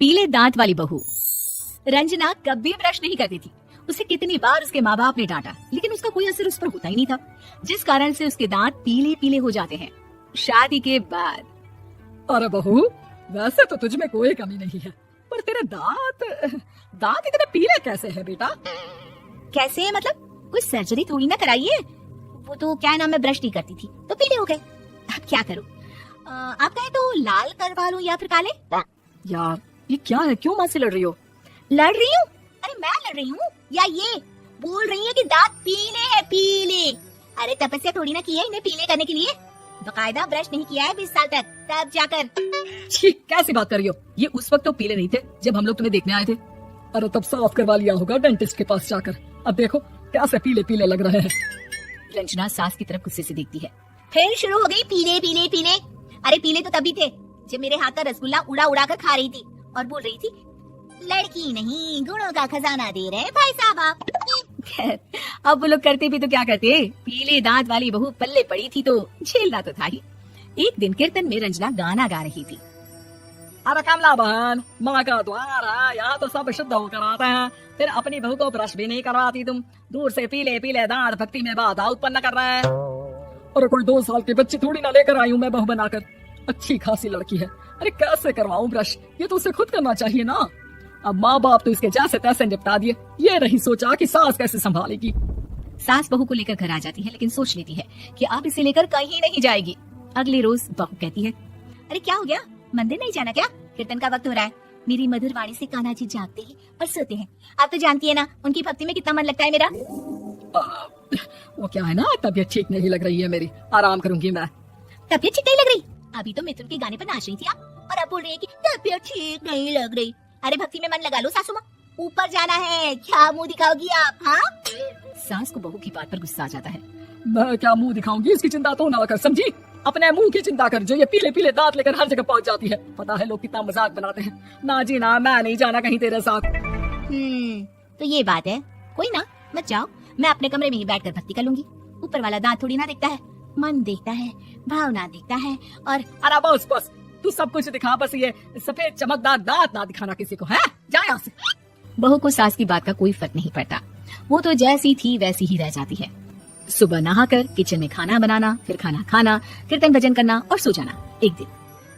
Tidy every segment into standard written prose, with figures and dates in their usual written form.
पीले दांत वाली बहू। रंजना कभी ब्रश नहीं करती थी। उसे कितनी बार उसके माँ बाप ने डांटा, लेकिन उसका कोई असर उस पर होता ही नहीं था, जिस कारण से उसके दांत पीले पीले हो जाते हैं। शादी के बाद अरे बहू, वैसे तो तुझ में कोई कमी नहीं है, पर तेरे दांत दांत इतने पीले कैसे है बेटा? कैसे है मतलब? कोई सर्जरी थोड़ी ना कराइए। वो तो क्या नाम, मैं ब्रश नहीं करती थी तो पीले हो गए। अब क्या करूं? आप कहें तो लाल करवा लूं या फिर काले? यार ये क्या है, क्यों माँ से लड़ रही हो? लड़ रही हूँ? अरे मैं लड़ रही हूँ या ये बोल रही है कि दांत पीले है पीले? अरे तपस्या थोड़ी ना की है इन्हें पीले करने के लिए। बकायदा ब्रश नहीं किया है 20 साल तक, तब जाकर। छी, कैसी बात कर रही हो? ये उस वक्त तो पीले नहीं थे जब हम लोग तुम्हें देखने आए थे। अरे तब साफ करवा लिया होगा डेंटिस्ट के पास जाकर। अब देखो कैसे पीले पीले लग रहे हैं। रंजना सास की तरफ गुस्से से देखती है। फिर शुरू हो गई पीले पीले पीले। अरे पीले तो तभी थे जब मेरे हाथ का रसगुल्ला उड़ा उड़ा कर खा रही थी और बोल रही थी, लड़की नहीं गुणों का खजाना दे रहे भाई साहब आप। खैर, अब वो लोग करते भी तो क्या करते, पीले दांत वाली बहू पल्ले पड़ी थी तो झेलना तो था ही। एक दिन कीर्तन में रंजना गाना गा रही थी। अरे कमला बहन, माँ का द्वार है, यहाँ तो सब शुद्ध होकर आते हैं, फिर अपनी बहू को ब्रश भी नहीं करवाती तुम। दूर से पीले पीले दांत भक्ति में बाधा उत्पन्न कर रहे हैं। अरे कोई 2 साल की बच्ची थोड़ी ना लेकर आई हूँ मैं बहू बनाकर। अच्छी खासी लड़की है, अरे कैसे करवाऊं ब्रश? ये तो उसे खुद करना चाहिए ना। अब माँ बाप तो इसके जैसे तैसे निपटा दिए, ये नहीं सोचा कि सास कैसे संभालेगी। सास बहू को लेकर घर आ जाती है, लेकिन सोच लेती है कि अब इसे लेकर कहीं नहीं जाएगी। अगले रोज बहू कहती है, अरे क्या हो गया, मंदिर नहीं जाना क्या? कीर्तन का वक्त हो रहा है। मेरी मधुर वाणी से कान्हा जी जागते हैं और सोते हैं। आप तो जानती है ना उनकी भक्ति में कितना मन लगता है मेरा। वो क्या है ना, तबीयत ठीक नहीं लग रही है मेरी, आराम करूंगी मैं। तबीयत ठीक नहीं लग रही? अभी तो मिथुन के गाने पर नाच रही थी आप, और अब बोल रही है कि तबीयत ठीक नहीं लग रही। अरे भक्ति में मन लगा लो सासू माँ, ऊपर जाना है, क्या मुंह दिखाओगी आप? हाँ, सास को बहू की बात पर गुस्सा आ जाता है। मैं क्या मुंह दिखाऊंगी, इसकी चिंता तो ना कर, समझी? अपने मुंह की चिंता कर, जो ये पीले पीले दांत लेकर हर जगह पहुंच जाती है। पता है लोग कितना मजाक बनाते हैं। ना जी ना, मैं नहीं जाना कहीं तेरे साथ। तो ये बात है, कोई ना, मत जाओ, मैं अपने कमरे में ही बैठकर भक्ति कर लूंगी। ऊपर वाला दांत थोड़ी ना देखता है, मन देखता है, भावना देखता है। और अरे बस बस, तू सब कुछ दिखा, बस ये सफेद चमकदार दांत ना दिखाना किसी को, है? जा यहाँ से। बहू को सास की बात का कोई फर्क नहीं पड़ता, वो तो जैसी थी वैसी ही रह जाती है। सुबह नहाकर किचन में खाना बनाना, फिर खाना खाना, कीर्तन भजन करना और सो जाना। एक दिन,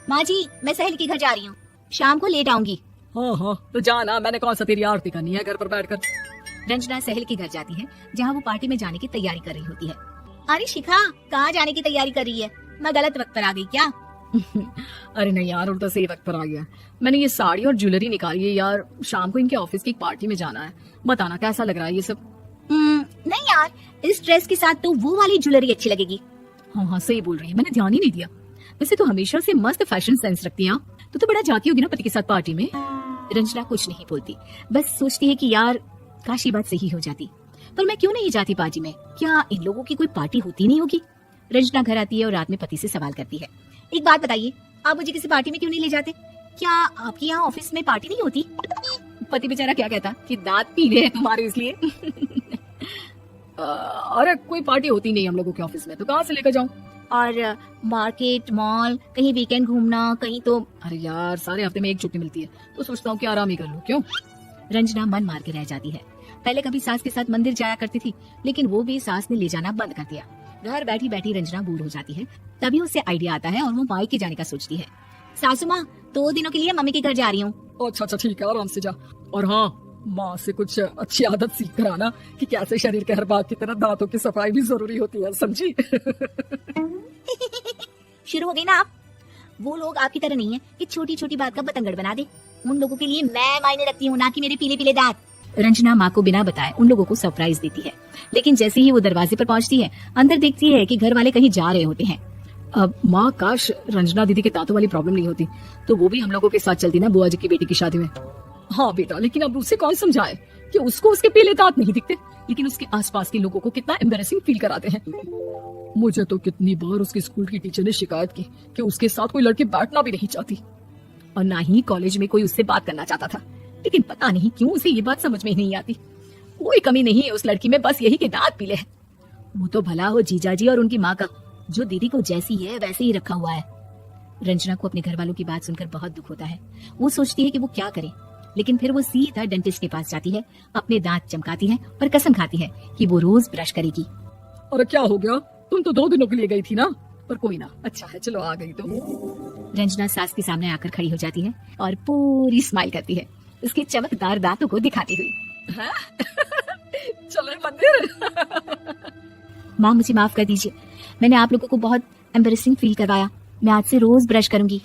माँ जी मैं सहेली के घर जा रही हूँ, शाम को लेट आऊंगी। हाँ, तो जाना, मैंने कौन सा तेरी आरती करनी है घर पर बैठकर। रंजना सहेली के घर जाती है, जहाँ वो पार्टी में जाने की तैयारी कर रही होती है। अरे शिखा, कहाँ जाने की तैयारी कर रही है? मैं गलत वक्त पर आ गई क्या? अरे नहीं यार, उल्टा सही वक्त पर आ गया। मैंने ये साड़ी और ज्वेलरी निकाली है यार, शाम को इनके ऑफिस की एक पार्टी में जाना है। बताना कैसा लग रहा है ये सब? नहीं यार, इस ड्रेस के साथ तो वो वाली ज्वेलरी अच्छी लगेगी। हाँ सही बोल रही है, मैंने ध्यान ही नहीं दिया। वैसे तो हमेशा से मस्त फैशन सेंस रखती है। तो बड़ा जाती होगी ना पति के साथ पार्टी में। रंजना कुछ नहीं बोलती, बस सोचती है कि यार काश ये बात सही हो जाती, पर मैं क्यों नहीं जाती पार्टी में? क्या इन लोगों की कोई पार्टी होती नहीं होगी? रंजना घर आती है और रात में पति से सवाल करती है, एक बात बताइए, आप मुझे किसी पार्टी में क्यों नहीं ले जाते? क्या आपके यहाँ ऑफिस में पार्टी नहीं होती? पति बेचारा क्या कहता कि दांत पीले हैं तुम्हारे इसलिए। अरे कोई पार्टी होती नहीं हम लोगों के ऑफिस में, तो कहाँ से लेकर जाऊँ? और मार्केट, मॉल, कहीं वीकेंड घूमना, कहीं तो। अरे यार सारे हफ्ते में एक छुट्टी मिलती है, तो सोचता हूँ कि आराम ही कर लूँ। क्यों? रंजना मन मार के रह जाती है। पहले कभी सास के साथ मंदिर जाया करती थी, लेकिन वो भी सास ने ले जाना बंद कर दिया। घर बैठी बैठी रंजना बोर हो जाती है। तभी उसे आइडिया आता है और वो मायके जाने का सोचती है। सासू माँ, 2 दिनों के लिए मम्मी के घर जा रही हूँ। अच्छा ठीक है, आराम से जा। और हाँ, माँ से कुछ अच्छी आदत सीख कर आना कि कैसे शरीर के हर भाग की तरह दांतों की सफाई भी जरूरी होती है, समझी? शुरू हो गई ना आप। वो लोग आपकी तरह नहीं है कि छोटी छोटी बात का बतंगड़ बना दे। उन लोगों के लिए मैं मायने रखती हूँ, ना कि मेरे पीले पीले दांत। रंजना माँ को बिना बताए उन लोगों को सरप्राइज देती है, लेकिन जैसे ही वो दरवाजे पर पहुंचती है, अंदर देखती है कि घर वाले कहीं जा रहे होते हैं। अब माँ, काश रंजना दीदी के दांतों वाली प्रॉब्लम नहीं होती, तो वो भी हम लोगों के साथ चलती ना बुआ जी की बेटी की शादी में। हाँ बेटा, लेकिन अब उसे कौन समझाए कि उसको उसके पीले दांत नहीं दिखते, लेकिन उसके आसपास के लोगों को कितना एम्बैरेसिंग फील कराते हैं। मुझे तो कितनी बार उसके स्कूल की टीचर ने शिकायत की कि उसके साथ कोई लड़की बैठना भी नहीं चाहती, और ना ही कॉलेज में कोई उससे बात करना चाहता था। लेकिन पता नहीं क्यों उसे ये बात समझ में नहीं आती। कोई कमी नहीं है उस लड़की में, बस यही कि दांत पीले हैं। वो तो भला हो जीजा जी और उनकी माँ का, जो दीदी को जैसी है वैसे ही रखा हुआ है। रंजना को अपने घर वालों की बात सुनकर बहुत दुख होता है। वो सोचती है कि वो क्या करे, लेकिन फिर वो सीधा डेंटिस्ट के पास जाती है, अपने दांत चमकाती है और कसम खाती है कि वो रोज ब्रश करेगी। अरे क्या हो गया, तुम तो 2 दिनों के लिए गई थी ना, पर कोई ना, अच्छा है, चलो आ गई तो। रंजना सास के सामने आकर खड़ी हो जाती है और पूरी स्माइल करती है, उसके चमकदार दांतों को दिखाती हुई। चले मंदिर। माँ मुझे माफ कर दीजिए, मैंने आप लोगों को बहुत एम्बेरसिंग फील करवाया। मैं आज से रोज ब्रश करूंगी।